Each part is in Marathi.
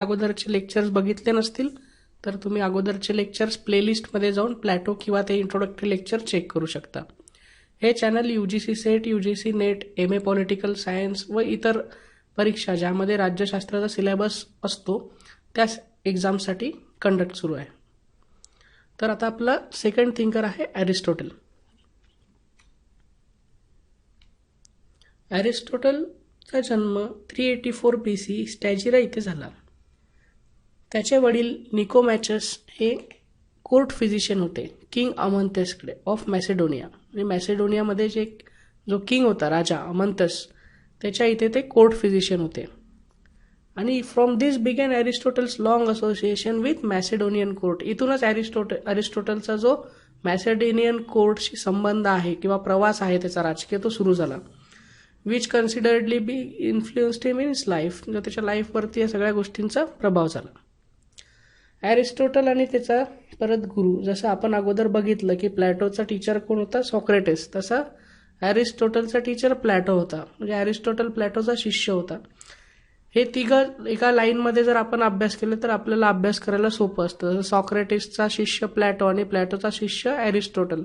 अगोदरचे लेक्चर्स बघितले नसतील तर तुम्ही अगोदरचे लेक्चर्स प्लेलिस्टमध्ये जाऊन प्लॅटो किंवा ते इंट्रोडक्टरी लेक्चर चेक करू शकता. हे channel UGC set, UGC net, MA political science व इतर परीक्षा ज्यामध्ये राज्यशास्त्राचा सिलेबस असतो त्या एक्झामसाठी कंडक्ट सुरू आहे. तर आता आपला सेकंड थिंकर आहे ॲरिस्टॉटल. ॲरिस्टॉटलचा जन्म 384 BC स्टॅजिरा इथे झाला. त्याचे वडील निकोमॅचस हे कोर्ट फिजिशियन होते किंग अमंतसकडे ऑफ मॅसेडोनिया. म्हणजे मॅसेडोनियामध्ये जो किंग होता राजा अमंतस त्याच्या इथे ते कोर्ट फिजिशियन होते. आणि from this began Aristotle's long association with Macedonian court. इथूनच ॲरिस्टॉटलचा जो मॅसेडोनियन कोर्टशी संबंध आहे किंवा प्रवास आहे त्याचा राजकीय तो सुरू झाला. Which considerably be influenced him in his life. म्हणजे त्याच्या लाईफवरती या सगळ्या गोष्टींचा प्रभाव झाला. ॲरिस्टॉटल आणि त्याचा परत गुरु, जसं आपण अगोदर बघितलं की प्लॅटोचा टीचर कोण होता, सॉक्रेटिस, तसा ॲरिस्टॉटलचा टीचर प्लॅटो होता. म्हणजे ॲरिस्टॉटल प्लॅटोचा शिष्य होता. हे तिघं एका लाईनमध्ये जर आपण अभ्यास केले तर आपल्याला अभ्यास करायला सोपं असतं. जसं सॉक्रेटिसचा शिष्य प्लॅटो आणि प्लॅटोचा शिष्य ॲरिस्टॉटल,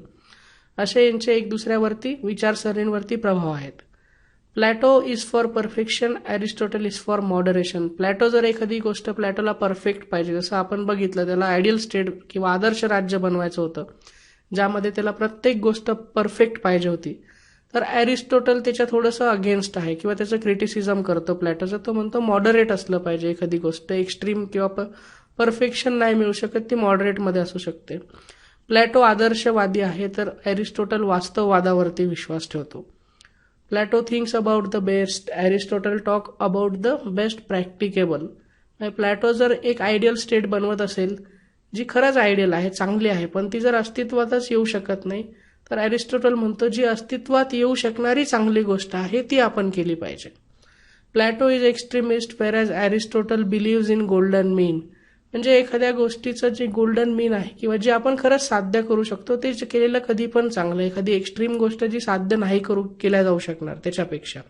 असे यांचे एक दुसऱ्यावरती विचारसरणीवरती प्रभाव आहेत. Plateau is for perfection, Aristotle is for moderation. Plateau जर एखादी गोष्ट प्लॅटोला परफेक्ट पाहिजे, जसं आपण बघितलं त्याला आयडियल स्टेट किंवा आदर्श राज्य बनवायचं होतं ज्यामध्ये त्याला प्रत्येक गोष्ट परफेक्ट पाहिजे होती, तर ॲरिस्टॉटल त्याच्या थोडंसं अगेन्स्ट आहे किंवा त्याचं क्रिटिसिझम करतो प्लॅटोचं. तो म्हणतो मॉडरेट असलं पाहिजे एखादी गोष्ट, एक्स्ट्रीम किंवा परफेक्शन नाही मिळू शकत, ती मॉडरेटमध्ये असू शकते. प्लॅटो आदर्शवादी आहे तर ॲरिस्टॉटल वास्तववादावरती विश्वास ठेवतो. Plato thinks about the best, Aristotle talk about the best practicable. Plato जर एक आयडियल स्टेट बनवत असेल जी खरंच आयडियल आहे, चांगली आहे, पण ती जर अस्तित्वातच येऊ शकत नाही, तर ॲरिस्टॉटल म्हणतो जी अस्तित्वात येऊ शकणारी चांगली गोष्ट आहे ती आपण केली पाहिजे. Plato is extremist whereas Aristotle believes in golden mean. म्हणजे एखाद्या गोष्टीचं जे गोल्डन मीन आहे किंवा जे आपण खरंच साध्य करू शकतो ते केलेलं कधी पण चांगलं. एखादी एक्स्ट्रीम गोष्ट जी साध्य नाही केल्या जाऊ शकणार त्याच्यापेक्षा.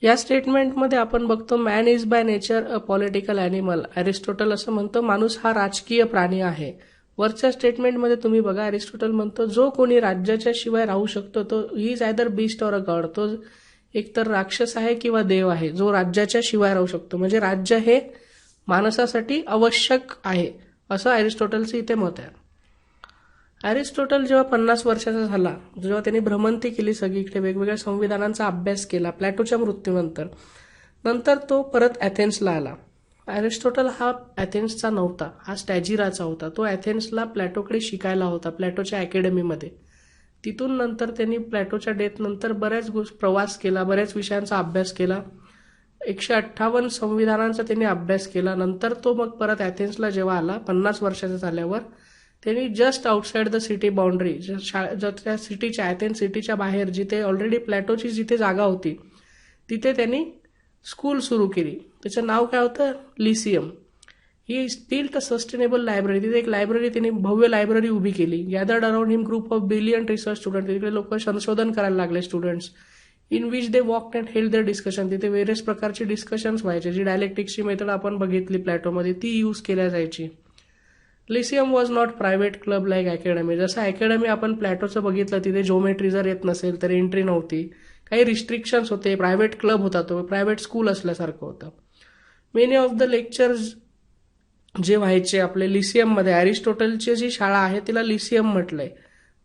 या स्टेटमेंटमध्ये आपण बघतो man is by nature a political animal. Aristotle असं म्हणतो माणूस हा राजकीय प्राणी आहे. वरच्या स्टेटमेंटमध्ये तुम्ही बघा ॲरिस्टॉटल म्हणतो जो कोणी राज्याच्या शिवाय राहू शकतो तो he is either beast or a God. तो एकतर राक्षस आहे किंवा देव आहे जो राज्याच्या शिवाय राहू शकतो. म्हणजे राज्य हे माणसासाठी आवश्यक आहे असं ॲरिस्टॉटलचं इथे मत आहे. ॲरिस्टॉटल जेव्हा 50 वर्षाचा झाला, जेव्हा त्यांनी भ्रमंती केली सगळीकडे, वेगवेगळ्या संविधानांचा अभ्यास केला प्लॅटोच्या मृत्यूनंतर, नंतर तो परत ॲथेन्सला आला. ॲरिस्टॉटल हा ॲथेन्सचा नव्हता, हा स्टॅजिराचा होता. तो ॲथेन्सला प्लॅटोकडे शिकायला होता प्लॅटोच्या अकॅडमीमध्ये. तिथून नंतर त्यांनी प्लॅटोच्या डेथनंतर बऱ्याच प्रवास केला, बऱ्याच विषयांचा अभ्यास केला. 158 संविधानांचा त्यांनी अभ्यास केला. नंतर तो मग परत ॲथेन्सला जेव्हा आला 50 वर्षाचा झाल्यावर, त्यांनी just outside the city boundary, त्या सिटीच्या ॲथेन्स सिटीच्या बाहेर जिथे ऑलरेडी प्लॅटोची जिथे जागा होती तिथे त्यांनी स्कूल सुरू केली. त्याचं नाव काय होतं, Lyceum. He built a sustainable library. तिथे एक लायब्ररी, त्यांनी भव्य लायब्ररी उभी केली. Gathered around him group of brilliant research student. तिकडे लोक संशोधन करायला लागले students. In which they walk and held their discussion. तिथे वेरियस प्रकारची डिस्कशन्स व्हायचे. जी डायलेक्टिक्सची मेथड आपण बघितली प्लॅटोमध्ये ती यूज केल्या जायची. Lyceum was not private club like academy. जसं अकॅडमी आपण प्लॅटोचं बघितलं तिथे जिओमेट्री जर येत नसेल तर एंट्री नव्हती, काही रिस्ट्रिक्शन्स होते. प्रायव्हेट क्लब होता, तो प्रायव्हेट स्कूल असल्यासारखं होतं. मेनी ऑफ द लेक्चर्स जे व्हायचे आपले लिसियममध्ये, ॲरिस्टॉटलची जी शाळा आहे तिला लिसियम म्हटलंय,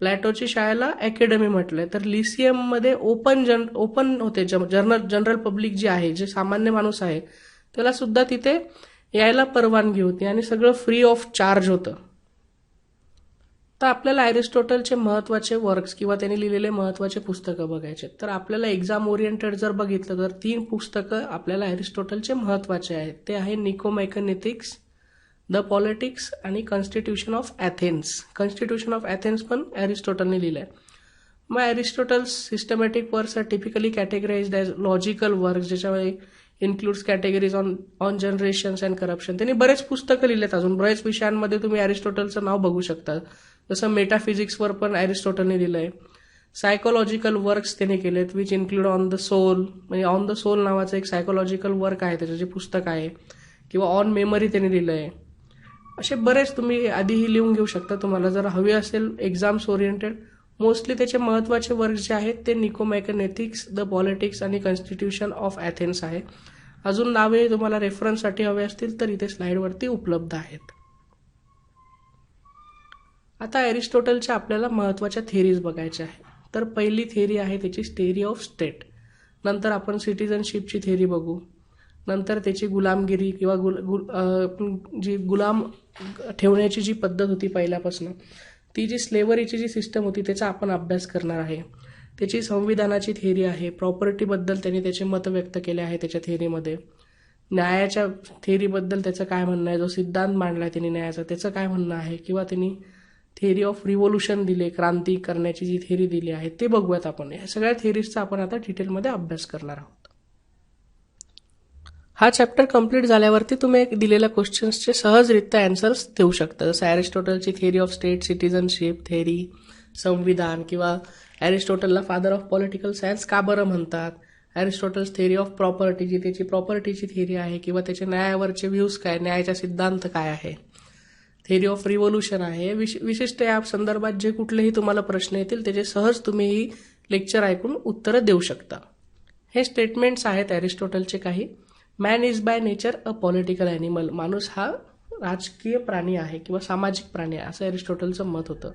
प्लॅटोची शाळेला अकॅडमी म्हटलंय. तर लिसियममध्ये ओपन होते. जनरल पब्लिक जी आहे, जे सामान्य माणूस आहे त्याला सुद्धा तिथे यायला परवानगी होती आणि सगळं फ्री ऑफ चार्ज होतं. तर आपल्याला ॲरिस्टॉटलचे महत्त्वाचे वर्क्स किंवा त्यांनी लिहिलेले महत्त्वाचे पुस्तकं बघायचे. तर आपल्याला एक्झाम ओरिएंटेड जर बघितलं तर 3 पुस्तकं आपल्याला ॲरिस्टॉटलचे महत्त्वाचे आहेत. ते आहे निकोमॅथेटिक्स, द पॉलिटिक्स आणि constitution of Athens. Constitution of Athens पण ॲरिस्टॉटलने लिहिलं आहे. मग Aristotle's systematic works are typically categorised as logical works, ज्याच्यामध्ये includes categories on generations and corruption. त्यांनी बरेच पुस्तकं लिहिलेत. अजून बऱ्याच विषयांमध्ये तुम्ही ॲरिस्टॉटलचं नाव बघू शकता. जसं मेटाफिजिक्सवर पण ॲरिस्टॉटलने लिहिलं आहे. सायकोलॉजिकल वर्क्स त्यांनी केलेत which include on the soul. म्हणजे ऑन द सोल नावाचं एक सायकोलॉजिकल वर्क आहे, त्याचं जे पुस्तक आहे. किंवा ऑन मेमरी त्यांनी लिहिलं आहे. असे बरेच तुम्ही आधीही लिहून घेऊ शकता. तुम्हाला जर हवी असेल एक्झाम्स ओरिएंटेड, मोस्टली त्याचे महत्त्वाचे वर्क जे आहेत ते निकोमॅकॅनेटिक्स, द पॉलिटिक्स आणि कॉन्स्टिट्यूशन ऑफ ॲथेन्स आहे. अजून नावे तुम्हाला रेफरन्ससाठी हवे असतील तर इथे स्लाइडवरती उपलब्ध आहेत. आता एरिस्टॉटलच्या आपल्याला महत्त्वाच्या थिअरीज बघायच्या आहे. तर पहिली थिअरी आहे त्याची थिअरी ऑफ स्टेट. नंतर आपण सिटिझनशिपची थिअरी बघू. नंतर त्याची गुलामगिरी किंवा जी गुलाम ठेवण्याची जी पद्धत होती पहिल्यापासून, ती जी स्लेव्हरीची जी सिस्टम होती त्याचा आपण अभ्यास करणार आहे. त्याची संविधानाची थिअरी आहे. प्रॉपर्टीबद्दल त्यांनी त्याचे मत व्यक्त केले आहे त्याच्या थिअरीमध्ये. न्यायाच्या थिअरीबद्दल त्याचं काय म्हणणं आहे, जो सिद्धांत मांडला आहे त्यांनी न्यायाचा त्याचं काय म्हणणं आहे, किंवा त्यांनी थिअरी ऑफ रिव्होल्युशन दिले, क्रांती करण्याची जी थिअरी दिली आहे ते बघूयात आपण. या सगळ्या थिअरीजचा आपण आता डिटेलमध्ये अभ्यास करणार आहोत. हा चॅप्टर कंप्लीट झाल्यावरती तुम्ही एक दिलेल्या क्वेश्चन्सचे सहजरित्या अँसर्स देऊ शकता. जसं एरिस्टॉटलची theory of state, citizenship theory, संविधान, किंवा एरिस्टॉटलला फादर ऑफ पॉलिटिकल सायन्स का बरं म्हणतात, एरिस्टॉटल्स थिअरी ऑफ प्रॉपर्टी जी त्याची प्रॉपर्टीची थिअरी आहे, किंवा त्याच्या न्यायावरचे व्ह्यूज काय, न्यायाचा सिद्धांत काय आहे, थिअरी ऑफ रिव्होल्युशन आहे. विशिष्ट या संदर्भात जे कुठलेही तुम्हाला प्रश्न येतील त्याचे सहज तुम्ही ही लेक्चर ऐकून उत्तरं देऊ शकता. हे स्टेटमेंट्स आहेत एरिस्टॉटलचे काही. Man is by nature a political animal. माणूस हा राजकीय प्राणी आहे किंवा सामाजिक प्राणी आहे असं एरिस्टॉटलचं मत होतं.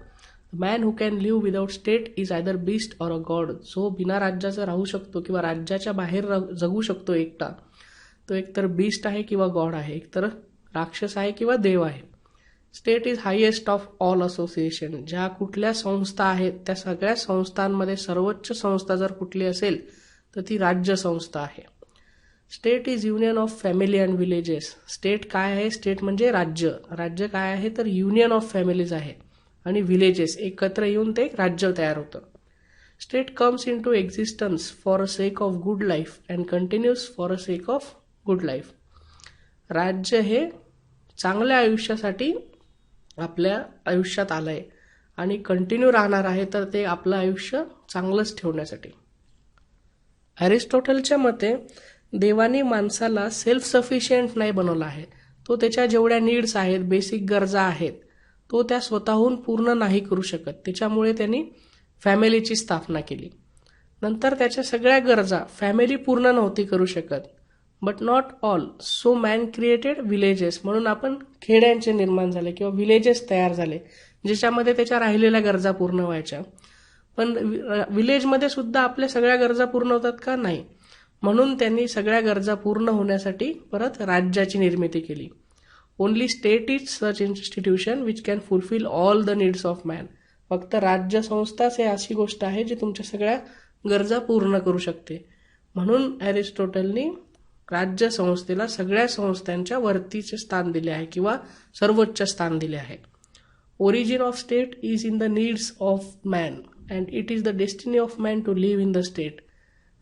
Man who can live without state is either beast or a god. जो बिना राज्याचा राहू शकतो किंवा राज्याच्या बाहेर जगू शकतो एकटा, तो एकतर बीस्ट आहे किंवा गॉड आहे, एकतर राक्षस आहे किंवा देव आहे. State is highest of all association. ज्या कुठल्या संस्था आहेत त्या सगळ्या संस्थांमध्ये सर्वोच्च संस्था जर कुठली असेल तर ती राज्य संस्था आहे. State is union of family and villages. State काय आहे, स्टेट म्हणजे राज्य. राज्य काय आहे तर युनियन ऑफ फॅमिलीज आहे आणि विलेजेस एकत्र येऊन ते एक राज्य तयार होतं. State comes in to existence for a sake of good life and continues for a sake of good life. राज्य हे चांगल्या आयुष्यासाठी आपल्या आयुष्यात आलंय आणि कंटिन्यू राहणार आहे तर ते आपलं आयुष्य चांगलंच ठेवण्यासाठी. एरिस्टॉटलच्या मते देवानी माणसाला सेल्फ सफिशियंट नाही बनवला आहे. तो त्याच्या जेवढ्या नीड्स आहेत, बेसिक गरजा आहेत, तो त्या स्वतःहून पूर्ण नाही करू शकत. त्याच्यामुळे त्यांनी फॅमिलीची स्थापना केली. नंतर त्याच्या सगळ्या गरजा फॅमिली पूर्ण नव्हती करू शकत. But not all, so man created villages. म्हणून आपण खेड्यांचे निर्माण झाले किंवा विलेजेस तयार झाले ज्याच्यामध्ये त्याच्या राहिलेल्या गरजा पूर्ण व्हायच्या. पण विलेजमध्ये सुद्धा आपल्या सगळ्या गरजा पूर्ण होतात का? नाही. म्हणून त्यांनी सगळ्या गरजा पूर्ण होण्यासाठी परत राज्याची निर्मिती केली. Only state is such institution which can fulfil all the needs of man. फक्त राज्य संस्थाच हे अशी गोष्ट आहे जी तुमच्या सगळ्या गरजा पूर्ण करू शकते. म्हणून एरिस्टॉटलनी राज्य संस्थेला सगळ्या संस्थांच्या वरतीचे स्थान दिले आहे किंवा सर्वोच्च स्थान दिले आहे. Origin of state is in the needs of man and it is the destiny of man to live in the state.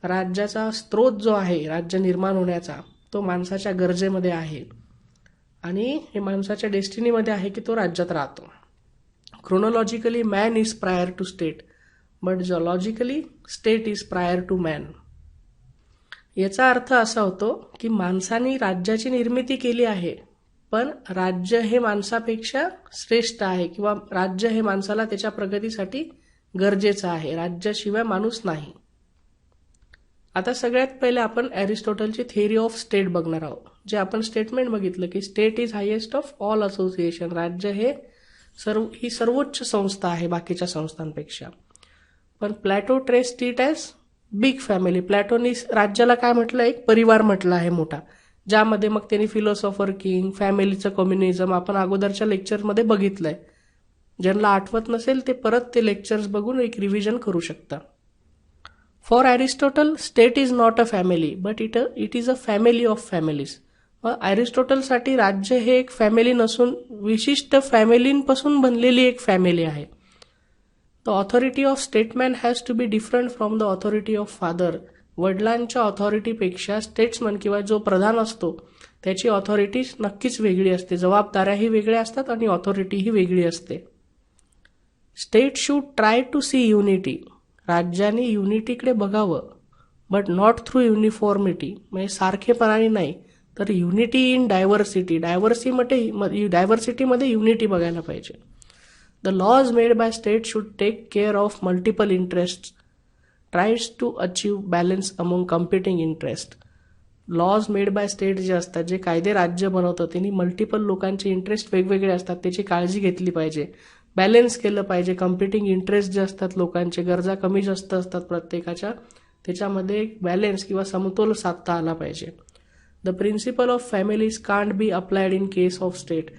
राज्याचा स्रोत जो आहे राज्य निर्माण होण्याचा तो माणसाच्या गरजेमध्ये आहे आणि हे माणसाच्या डेस्टिनीमध्ये आहे की तो राज्यात राहतो. Chronologically man is prior to state but logically state is prior to man. याचा अर्थ असा होतो की माणसाने राज्याची निर्मिती केली आहे पण राज्य हे माणसापेक्षा श्रेष्ठ आहे किंवा राज्य हे माणसाला त्याच्या प्रगतीसाठी गरजेचं आहे. राज्याशिवाय माणूस नाही. आता सगळ्यात पहिले आपण एरिस्टॉटलची थिअरी ऑफ स्टेट बघणार आहोत. जे आपण स्टेटमेंट बघितलं की state is highest of all association. राज्य हे ही सर्वोच्च संस्था आहे बाकीच्या संस्थांपेक्षा. पण Plato traced it as big family. प्लॅटोनी राज्याला काय म्हटलं, एक परिवार म्हटलं आहे मोठा, ज्यामध्ये मग त्यांनी फिलॉसॉफर किंग, फॅमिलीचं कम्युनिझम आपण अगोदरच्या लेक्चरमध्ये बघितलंय. ज्यांना आठवत नसेल ते परत ते लेक्चर्स बघून एक रिव्हिजन करू शकता. For Aristotle state is not a family but it is a family of families. एरिस्टॉटलसाठी राज्य हे एक फॅमिली नसून विशिष्ट फॅमिलींपासून बनलेली एक फॅमिली आहे. The authority of statesman has to be different from the authority of father. वडिलांच्या ऑथॉरिटीपेक्षा स्टेट्समन किंवा जो प्रधान असतो त्याची ऑथॉरिटी नक्कीच वेगळी असते. जबाबदाऱ्याही वेगळ्या असतात आणि ऑथॉरिटीही वेगळी असते. State should try to see unity. राज्याने युनिटीकडे बघावं बट नॉट थ्रू युनिफॉर्मिटी. म्हणजे सारखेपणाने नाही तर युनिटी इन डायव्हर्सिटी, डायव्हर्सिटीमध्ये युनिटी बघायला पाहिजे. The laws made by state should take care of multiple interest, tries to achieve balance among competing interest. Laws made by state जे असतात, जे कायदे राज्य बनवतं, त्यांनी मल्टिपल लोकांचे इंटरेस्ट वेगवेगळे असतात, त्याची काळजी घेतली पाहिजे, बॅलन्स केलं पाहिजे. कम्पिटिंग इंटरेस्ट जे असतात लोकांचे, गरजा कमी जास्त असतात प्रत्येकाच्या, त्याच्यामध्ये एक बॅलन्स किंवा समतोल साधता आला पाहिजे. The principle of families can't be applied in case of state.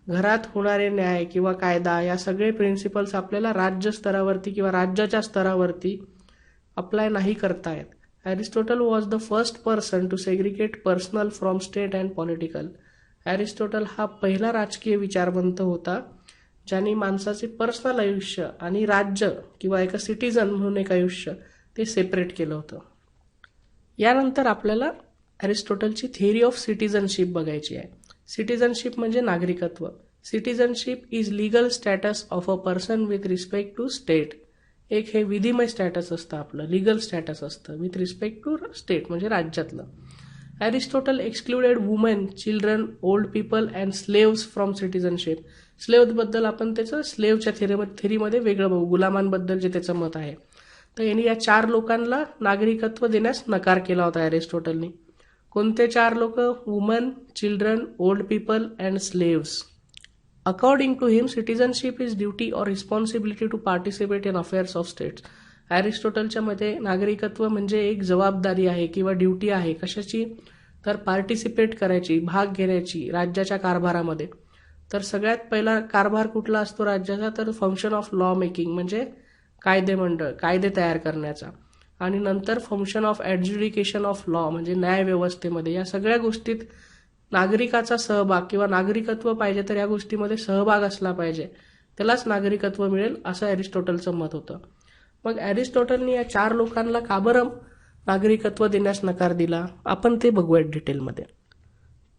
घरात होणारे न्याय किंवा कायदा या सगळे प्रिन्सिपल्स आपल्याला राज्य स्तरावरती किंवा राज्याच्या स्तरावरती अप्लाय नाही करता येत. Aristotle was the first person to segregate personal from state and political. Aristotle हा पहिला राजकीय विचारवंत होता ज्यांनी माणसाचे पर्सनल आयुष्य आणि राज्य किंवा एका सिटीजन म्हणून एक आयुष्य ते सेपरेट केलं होतं. यानंतर आपल्याला अरिस्टॉटलची थिअरी ऑफ सिटीजनशिप बघायची आहे. सिटीजनशिप म्हणजे नागरिकत्व. Citizenship is legal status of a person with respect to state. एक हे विधिमय स्टॅटस असतं, आपलं लीगल स्टॅटस असतं विथ रिस्पेक्ट टू स्टेट म्हणजे राज्यातलं. Aristotle excluded women, children, old people and slaves from citizenship. स्लेव्हबद्दल आपण त्याचं स्लेव्हच्या थिअरीमध्ये वेगळं बघू, गुलामांबद्दल जे त्याचं मत आहे. तर यांनी या 4 लोकांना नागरिकत्व देण्यास नकार केला होता अरिस्टॉटलनी. कोणते 4 लोक? Woman, children, old people and slaves. According to him, citizenship is duty or responsibility to participate in affairs of states. अरिस्टॉटलच्या मते नागरिकत्व म्हणजे एक जबाबदारी आहे किंवा ड्युटी आहे. कशाची? तर पार्टिसिपेट करायची, भाग घेण्याची राज्याच्या कारभारामध्ये. तर सगळ्यात पहिला कारभार कुठला असतो राज्याचा? तर फंक्शन ऑफ लॉ मेकिंग म्हणजे कायदे मंडळ, कायदे तयार करण्याचा. आणि नंतर फंक्शन ऑफ ॲडज्युडिकेशन ऑफ लॉ म्हणजे न्याय व्यवस्थेमध्ये. या सगळ्या गोष्टीत नागरिकाचा सहभाग किंवा नागरिकत्व पाहिजे, तर या गोष्टीमध्ये सहभाग असला पाहिजे, त्यालाच नागरिकत्व मिळेल असं अरिस्टॉटलचं मत होतं. मग अरिस्टॉटलनी या 4 लोकांना का बरं नागरिकत्व देण्यास नकार दिला, आपण ते बघूयात डिटेलमध्ये.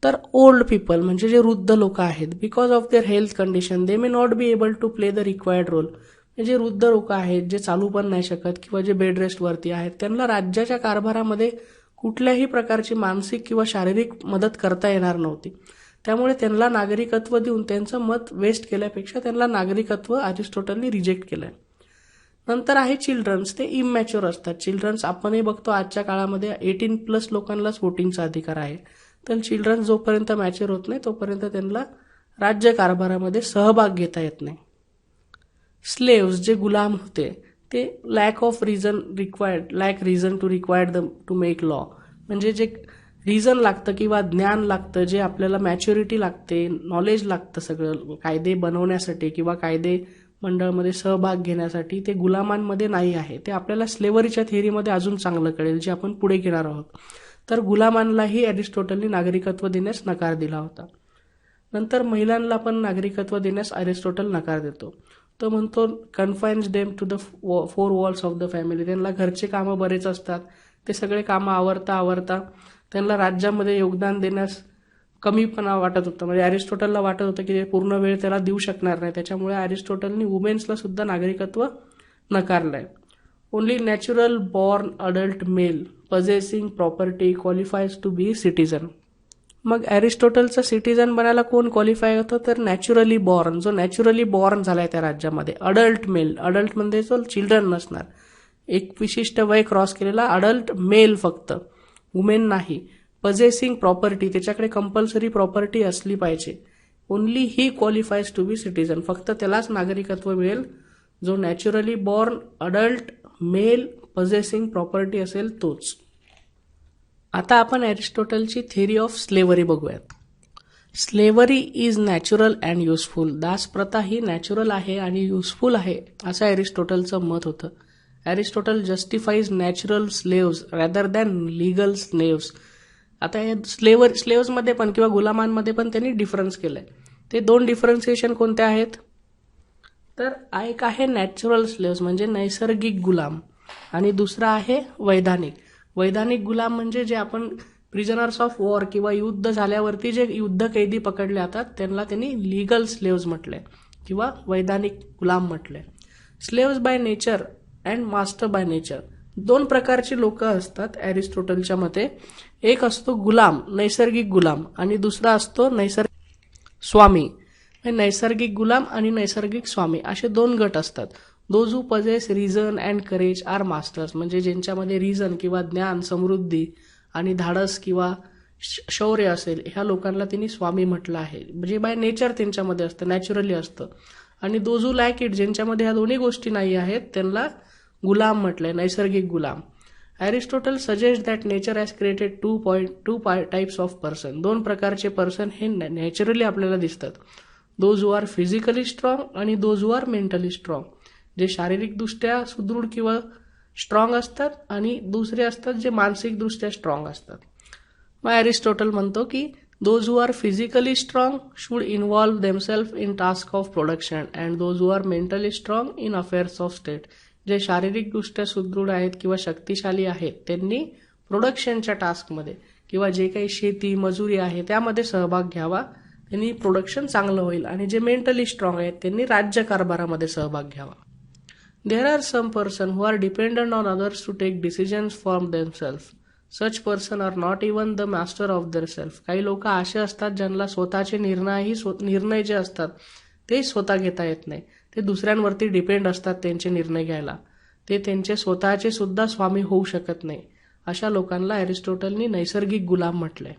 तर ओल्ड पीपल म्हणजे जे वृद्ध लोक आहेत, because of their health condition they may not be able to play the required role. म्हणजे वृद्ध लोक आहेत जे चालू पण नाही शकत किंवा जे बेड रेस्टवरती आहेत, त्यांना राज्याच्या कारभारामध्ये कुठल्याही प्रकारची मानसिक किंवा शारीरिक मदत करता येणार नव्हती. त्यामुळे त्यांना नागरिकत्व देऊन त्यांचं मत वेस्ट केल्यापेक्षा त्यांना नागरिकत्व अरिस्टॉटलनी रिजेक्ट केलंय. नंतर आहे चिल्ड्रन्स. ते इमॅच्युअर असतात. चिल्ड्रन्स आपणही बघतो आजच्या काळामध्ये 18+ लोकांनाच वोटिंगचा अधिकार आहे. तर चिल्ड्रन्स जोपर्यंत मॅच्युअर होत नाही तोपर्यंत त्यांना राज्य कारभारामध्ये सहभाग घेता येत नाही. स्लेव्स जे गुलाम होते ते lack reason to required to make law. म्हणजे जे रिझन लागतं किंवा ज्ञान लागतं, जे आपल्याला मॅच्युरिटी लागते, नॉलेज लागतं सगळं कायदे बनवण्यासाठी किंवा कायदे मंडळमध्ये सहभाग घेण्यासाठी, ते गुलामांमध्ये नाही आहे. ते आपल्याला स्लेव्हरीच्या थिअरीमध्ये अजून चांगलं कळेल, जे आपण पुढे घेणार आहोत. तर गुलामांनाही अरिस्टॉटलनी नागरिकत्व देण्यास नकार दिला होता. नंतर महिलांना पण नागरिकत्व देण्यास अरिस्टॉटल नकार देतो. तो म्हणतो confines them to the 4 walls of the family. त्यांना घरचे कामं बरेच असतात, ते सगळे कामं आवरता त्यांना राज्यामध्ये योगदान देण्यास कमीपणा वाटत होतं. म्हणजे अरिस्टॉटलला वाटत होतं की ते पूर्ण वेळ त्याला देऊ शकणार नाही. त्याच्यामुळे अरिस्टॉटलनी वुमेन्सला सुद्धा नागरिकत्व नकारलंय. Only natural born adult male possessing property qualifies to be citizen. मग अरिस्टॉटलचं सिटीजन बनायला कोण क्वालिफाय होतं? तर नॅचरली बॉर्न, जो नॅचरली बॉर्न झालाय त्या राज्यामध्ये. अडल्ट मेल, अडल्ट म्हणजे जो चिल्ड्रन नसणार, एक विशिष्ट वय क्रॉस केलेला अडल्ट मेल फक्त, वुमेन नाही. पजेसिंग प्रॉपर्टी, त्याच्याकडे कंपल्सरी प्रॉपर्टी असली पाहिजे. Only he qualifies to be citizen, फक्त त्यालाच नागरिकत्व मिळेल जो naturally born adult male possessing property असेल तोच. आता आपण अरिस्टॉटलची थिअरी ऑफ स्लेव्हरी बघूयात. Slavery is natural and useful. दासप्रथा ही नॅचरल आहे आणि युजफुल आहे असं अरिस्टॉटलचं मत होतं. Aristotle justifies natural slaves rather than legal slaves. आता या स्लेव्समध्ये पण किंवा गुलामांमध्ये पण त्यांनी डिफरन्स केलाय. ते 2 डिफरन्सिएशन कोणते आहेत? तर एक आहे नॅचरल स्लेव्स म्हणजे नैसर्गिक गुलाम, आणि दुसरा आहे वैधानिक. वैधानिक गुलाम म्हणजे जे आपण प्रिझनर्स ऑफ वॉर किंवा युद्ध झाल्यावरती जे युद्ध कैदी पकडले जातात त्यांना त्यांनी लिगल स्लेव्स म्हटलंय किंवा वैधानिक गुलाम म्हटलंय. Slaves by nature and master by nature. दोन प्रकारची लोक असतात अरिस्टोटलच्या मते. एक असतो गुलाम, नैसर्गिक गुलाम, आणि दुसरा असतो स्वामी. नैसर्गिक गुलाम आणि नैसर्गिक स्वामी असे दोन गट असतात. Those who possess reason and courage are masters, म्हणजे ज्यांच्यामध्ये रिझन किंवा ज्ञान, समृद्धी आणि धाडस किंवा शौर्य असेल, ह्या लोकांना त्यांनी स्वामी म्हटलं आहे. म्हणजे बाय नेचर त्यांच्यामध्ये असतं, नॅचरली असतं. आणि दोज हू लॅक इट, ज्यांच्यामध्ये ह्या दोन्ही गोष्टी नाही आहेत, त्यांना गुलाम म्हटलंय, नैसर्गिक गुलाम. Aristotle suggest that nature has created two types of person. दोन प्रकारचे पर्सन हे नॅचरली आपल्याला दिसतात. Those who are physically strong आणि those who are mentally strong. जे शारीरिकदृष्ट्या सुदृढ किंवा स्ट्रॉंग असतात आणि दुसरे असतात जे मानसिकदृष्ट्या स्ट्रॉंग असतात. मग अरिस्टोटल म्हणतो की those who are physically strong should involve themselves in task of production and those who are mentally strong in affairs of state. जे शारीरिकदृष्ट्या सुदृढ आहेत किंवा शक्तिशाली आहेत त्यांनी प्रोडक्शनच्या टास्कमध्ये किंवा जे काही शेती, मजुरी आहे त्यामध्ये सहभाग घ्यावा, त्यांनी प्रोडक्शन चांगलं होईल. आणि जे मेंटली स्ट्रॉंग आहेत त्यांनी राज्यकारभारामध्ये सहभाग घ्यावा. There are some person who are dependent on others to take decisions for themselves. Such person are not even the master of their self. काही लोक असे असतात ज्यांना स्वतःचे निर्णय जे असतात ते स्वतः घेता येत नाही. ते दुसऱ्यांवरती डिपेंड असतात त्यांचे निर्णय घ्यायला. ते त्यांचे स्वतःचे सुद्धा स्वामी होऊ शकत नाही. अशा लोकांना अरिस्टोटलनी नैसर्गिक गुलाम म्हटलंय.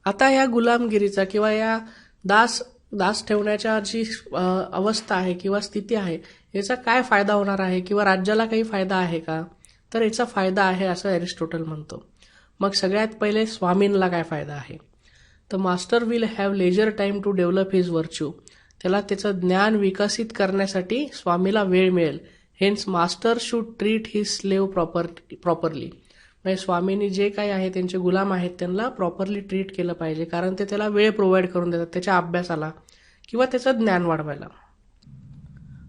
आता या गुलामगिरीचा किंवा या दास ठेवण्याच्या जी अवस्था आहे किंवा स्थिती आहे, याचा काय फायदा होणार आहे किंवा राज्याला काही फायदा आहे का? तर याचा फायदा आहे असं अरिस्टोटल म्हणतो. मग सगळ्यात पहिले स्वामींना काय फायदा आहे? तर master will have leisure time to develop his virtue. त्याला त्याचं ज्ञान विकसित करण्यासाठी स्वामीला वेळ मिळेल. Hence master should treat his slave properly. म्हणजे स्वामींनी जे काही आहे त्यांचे गुलाम आहेत त्यांना प्रॉपरली ट्रीट केलं पाहिजे, कारण ते त्याला वेळ प्रोव्हाइड करून देतात त्याच्या अभ्यासाला किंवा त्याचं ज्ञान वाढवायला.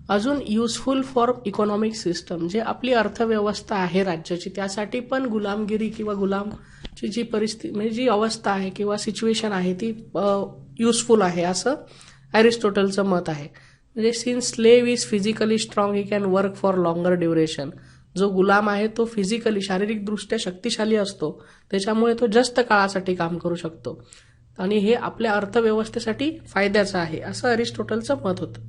अजून युजफुल फॉर इकॉनॉमिक सिस्टम, जे आपली अर्थव्यवस्था आहे राज्याची, त्यासाठी पण गुलामगिरी किंवा गुलामची जी परिस्थिती म्हणजे जी अवस्था आहे किंवा सिच्युएशन आहे ती युजफुल आहे असं अरिस्टोटलचं मत आहे. म्हणजे since slave is physically strong he can work for longer duration. जो गुलाम आहे तो फिजिकली शारीरिकदृष्ट्या शक्तिशाली असतो, त्याच्यामुळे तो जास्त काळासाठी काम करू शकतो आणि हे आपल्या अर्थव्यवस्थेसाठी फायद्याचं आहे असं अरिस्टोटलचं मत होतं.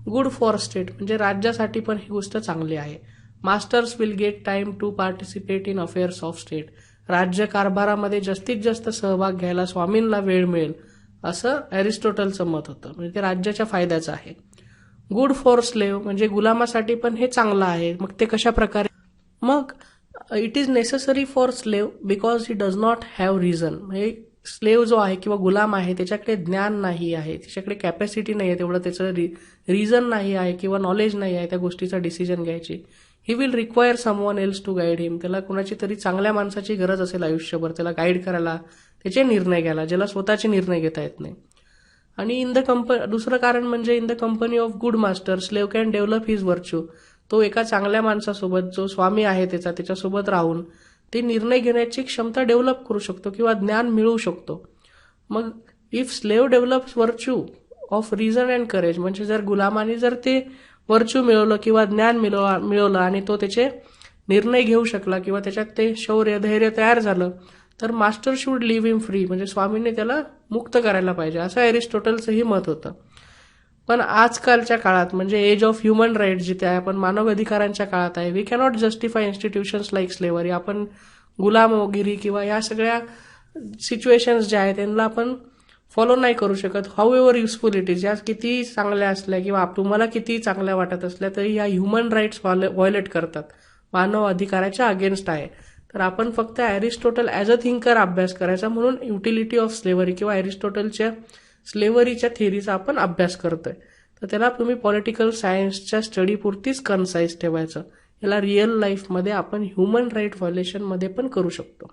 गुड फॉर स्टेट, म्हणजे राज्यासाठी पण ही गोष्ट चांगली आहे. Masters will get time to participate in affairs of state. राज्य कारभारामध्ये जास्तीत जास्त सहभाग घ्यायला स्वामींना वेळ मिळेल असं अरिस्टोटलचं मत होतं. म्हणजे ते राज्याच्या फायद्याचं आहे. गुड फॉर स्लेव, म्हणजे गुलामासाठी पण हे चांगलं आहे. मग ते कशा प्रकारे? मग it is necessary for slave because he does not have reason. म्हणजे स्लेव जो आहे किंवा गुलाम आहे त्याच्याकडे ज्ञान नाही आहे, त्याच्याकडे कॅपॅसिटी नाही आहे, तेवढं त्याचं रिझन नाही आहे किंवा नॉलेज नाही आहे त्या गोष्टीचा डिसिजन घ्यायची. He will require someone else to guide him. त्याला कुणाची तरी चांगल्या माणसाची गरज असेल आयुष्यभर त्याला गाईड करायला, त्याचे निर्णय घ्यायला, ज्याला स्वतःचे निर्णय घेता येत नाही. आणि दुसरं कारण म्हणजे in the company of good master slave can develop his virtue. तो एका चांगल्या माणसासोबत जो स्वामी आहे त्याच्यासोबत राहून ते निर्णय घेण्याची क्षमता डेव्हलप करू शकतो किंवा ज्ञान मिळवू शकतो. मग if slave develops virtue of reason and courage, म्हणजे जर गुलामाने जर ते व्हर्च्यू मिळवलं किंवा ज्ञान मिळवलं आणि तो त्याचे निर्णय घेऊ शकला किंवा त्याच्यात ते शौर्य, धैर्य तयार झालं, तर master should leave him free, म्हणजे स्वामींनी त्याला मुक्त करायला पाहिजे असं अरिस्टोटलचंही मत होतं. पण आजकालच्या काळात म्हणजे एज ऑफ ह्युमन राईट्स जिथे आहे, आपण मानव अधिकारांच्या काळात आहे, we cannot justify institutions like slavery. आपण गुलामगिरी किंवा या सगळ्या सिच्युएशन्स ज्या आहेत त्यांना आपण फॉलो नाही करू शकत. How ever useful it is, या किती चांगल्या असल्या किंवा तुम्हाला किती चांगल्या वाटत असल्या तरी या ह्युमन राईट्स व्हायोलेट करतात, मानव अधिकाराच्या अगेन्स्ट आहे. तर आपण फक्त अरिस्टोटल ॲज अ थिंकर अभ्यास करायचा, म्हणून युटिलिटी ऑफ स्लेवरी किंवा अरिस्टोटलच्या स्लेवरीच्या थिअरीचा आपण अभ्यास करतोय. तर त्याला तुम्ही पॉलिटिकल सायन्सच्या स्टडीपुरतीच कन्साइज ठेवायचं. याला रिअल लाईफमध्ये आपण ह्युमन राईट व्हायोलेशनमध्ये पण करू शकतो.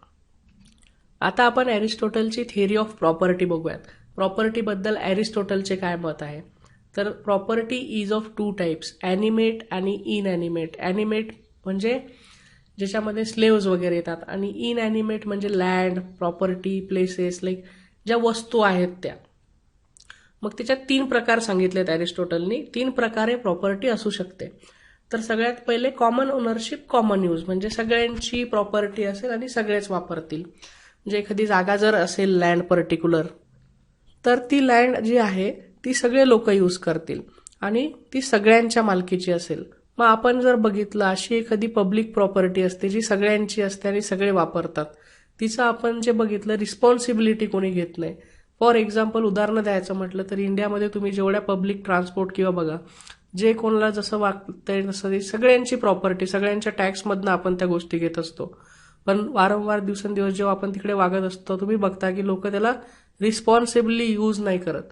आता आपण अरिस्टोटलची थिअरी ऑफ प्रॉपर्टी बघूयात. प्रॉपर्टीबद्दल अरिस्टोटलचे काय मत आहे? तर property is of two types, animate आणि इनॲनिमेट. ॲनिमेट म्हणजे ज्याच्यामध्ये स्लेव्स वगैरे येतात आणि इनॲनिमेट म्हणजे लँड, प्रॉपर्टी, प्लेसेस, लाईक ज्या वस्तू आहेत त्या. मग त्याच्यात 3 प्रकार सांगितलेत अरिस्टोटलनी. 3 प्रकारे प्रॉपर्टी असू शकते. तर सगळ्यात पहिले कॉमन ओनरशिप कॉमन यूज, म्हणजे सगळ्यांची प्रॉपर्टी असेल आणि सगळेच वापरतील. म्हणजे एखादी जागा जर असेल लँड पर्टिक्युलर, तर ती लँड जी आहे ती सगळे लोक यूज करतील आणि ती सगळ्यांच्या मालकीची असेल. मग आपण जर बघितलं अशी एखादी पब्लिक प्रॉपर्टी असते जी सगळ्यांची असते आणि सगळे वापरतात, तिचं आपण जे बघितलं रिस्पॉन्सिबिलिटी कोणी घेत नाही. फॉर एक्झाम्पल उदाहरणं द्यायचं म्हटलं तर इंडियामध्ये तुम्ही जेवढ्या पब्लिक ट्रान्सपोर्ट किंवा बघा जे कोणाला जसं वागतंय तसं ती सगळ्यांची प्रॉपर्टी, सगळ्यांच्या टॅक्समधनं आपण त्या गोष्टी घेत असतो. पण वारंवार दिवसेंदिवस जेव्हा आपण तिकडे वागत असतो तुम्ही बघता की लोक त्याला रिस्पॉन्सिबली यूज नाही करत.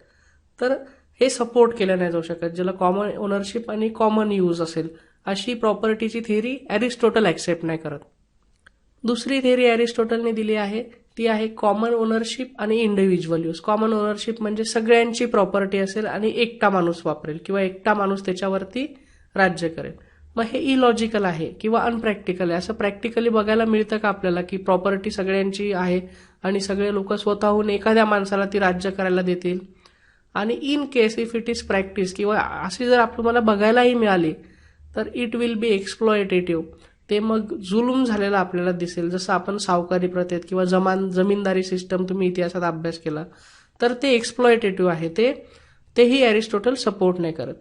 तर हे सपोर्ट केलं नाही जाऊ शकत. ज्याला कॉमन ओनरशिप आणि कॉमन यूज असेल अशी प्रॉपर्टीची थेअरी अरिस्टोटल ऍक्सेप्ट नाही करत. दुसरी थेअरी अरिस्टोटलने दिली आहे ती आहे कॉमन ओनरशिप आणि इंडिव्हिज्युअल यूज. कॉमन ओनरशिप म्हणजे सगळ्यांची प्रॉपर्टी असेल आणि एकटा माणूस वापरेल किंवा एकटा माणूस त्याच्यावरती राज्य करेल. मग हे इलॉजिकल आहे किंवा अनप्रॅक्टिकल आहे. असं प्रॅक्टिकली बघायला मिळतं का आपल्याला की प्रॉपर्टी सगळ्यांची आहे आणि सगळे लोक स्वतःहून एखाद्या माणसाला ती राज्य करायला देतील? आणि in case if it is practice किंवा अशी जर आपल्याला बघायलाही मिळाली तर इट विल बी एक्सप्लॉयटेटिव्ह. ते मग जुलूम झालेला आपल्याला दिसेल. जसं आपण सावकारी प्रथेत किंवा जमीनदारी सिस्टम तुम्ही इतिहासात अभ्यास केला तर ते एक्सप्लॉयटेटिव्ह आहे. तेही अरिस्टोटल सपोर्ट नाही करत.